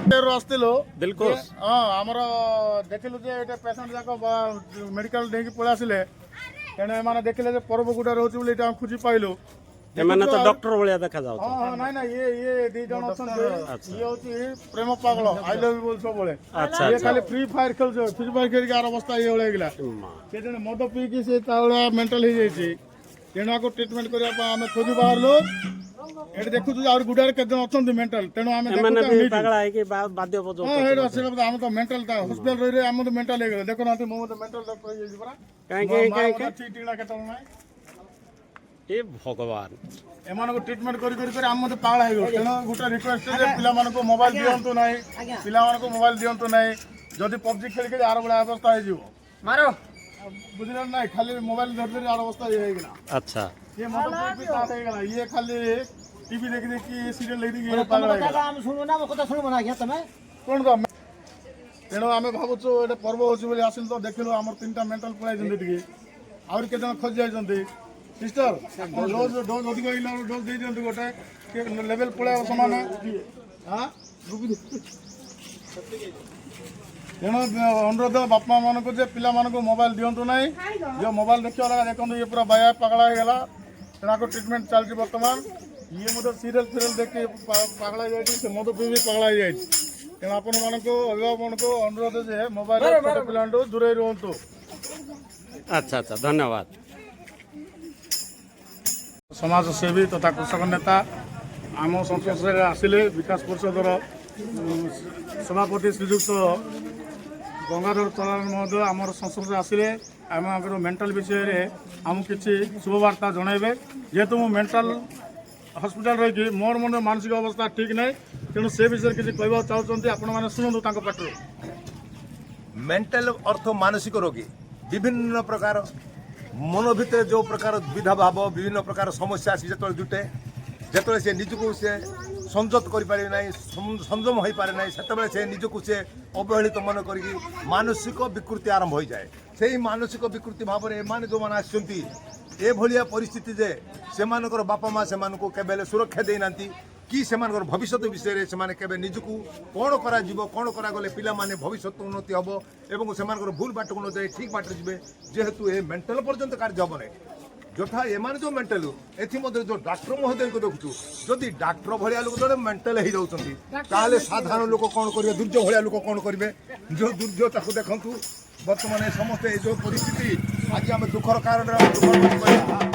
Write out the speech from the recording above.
आसलो बिल्कुल हाँ आमर देखिलु जे एटा पेशेंट जाक मेडिकल डेकी पळै आसिले तेणु एमाने देखिले पर्व गुडा रोचे बोली एटा खोजी पाइलु एमाने तो डॉक्टर भलिया देखा जाउ हाँ हाँ नाइ नाइ ये दी जण अछन ये होची प्रेम पागल आई लव यू बोल सब बोले अच्छा ये खाली फ्री फायर खेल फ्री फायर खेल के आर अवस्था ये होले गेला से जण मद पी की से तावला मेंटल हो जाई तेणु को ट्रीटमेंट करबा आमे खोजी बाहरलो एट देखु और गुडार के जण अछन मेंटल तेणु आमे एमाने भी पागल है कि बाध्य बजो हां एडो से हम तो मेंटल ता हॉस्पिटल रही रे हम तो मेंटल हो गेल देखो ना मो तो मेंटल डॉक्टर हो जाई बरा काई ठीक टिकड़ा के तल नाइ ए भगवान एमान को ट्रीटमेंट कर हम तो पागल हो तेणु गोटे रिक्वेस्ट जे पिला मान को मोबाइल दियंतु नाही पिला मान को मोबाइल दियंतु नाही जदी पबजी खेल के आर बड़ा अवस्था हो जीवो मारो बुझिल नाही खाली मोबाइल धरले आर अवस्था ये गेला अच्छा ये मतलब भी साथ हो गेला ये खाली टीवी देख देख के सीरियल देख देख के पागल हो गेला हम सुनो ना कथा सुनो ना क्या तमे कोन को तेणु आमे भाबुछु एटा पर्व होची बोली आसिल तो देखिलो हमर तीनटा मेंटल पळाई जंदी टिके और के जण खोज जाय जंदी सिस्टर डोज डोज अधिक इला डोज दे दियंतु गोटे के लेवल पळाय समान हां तेणु अनुरोध बापा मान को जे पिला मान को मोबाइल दियंतु नाही जो मोबाइल देखियो लगा देखंतु ये पूरा बाया पागला हो गेला तेना को ट्रीटमेंट चलछि वर्तमान ये मत सीरियल देख के पागला हो जाय से मद पी भी पागला हो जाय तेणु आपण मान को अभिभावक मान को अनुरोध जे मोबाइल छोटे पिलांटू दूरे रहंतु अच्छा अच्छा धन्यवाद समाज सेवी तथा कृषक नेता आम संसद आसिले विकास परिषदर सभापति श्रीजुक्त गंगाधर तलाल महोदय आम संसद आसिले आम मेंटल विषय रे आम किसी शुभवार्ता जनइबे जेहेतु मु मेंटल हॉस्पिटल रही मोर मन मानसिक अवस्था ठीक ना तेणु से विषय किसी कहवा चाहते आपण मैंने शुणु पटु मेंटल अर्थ मानसिक रोगी विभिन्न प्रकार मन भितर जो प्रकार द्विधा भाव विभिन्न प्रकार समस्या आसी जो जुटे जो से निजक से संयत कर संयम हो पारे ना से निजक से अवहेलित मन कर मानसिक विकृति आरंभ हो जाए से ही मानसिक विकृति भाव में एम जो मैंने आसती ए भलिया परिस्थिति जे से बापा माँ से केवल सुरक्षा देना कि से भविष्य विषय से केवल निजक कौन कौन करागले पिला माने भविष्य उन्नति हम एवं से भूल बाट को न जाए ठीक बाट जी जेहेतु ये मेंटल पर्यंत कार्य हम ना यथा एम जो मेंटल एथमध्य जो डाक्टर महोदय को देखु जदि डाक्टर भाया लोक जो मेंटल हो जाते साधारण लोक कौन करेंगे दुर्जय भाया लोक कौन करेंगे जो दुर्जय ताकू देखु बर्तमान समस्ते जो परिस्थिति आज आम दुखर कारण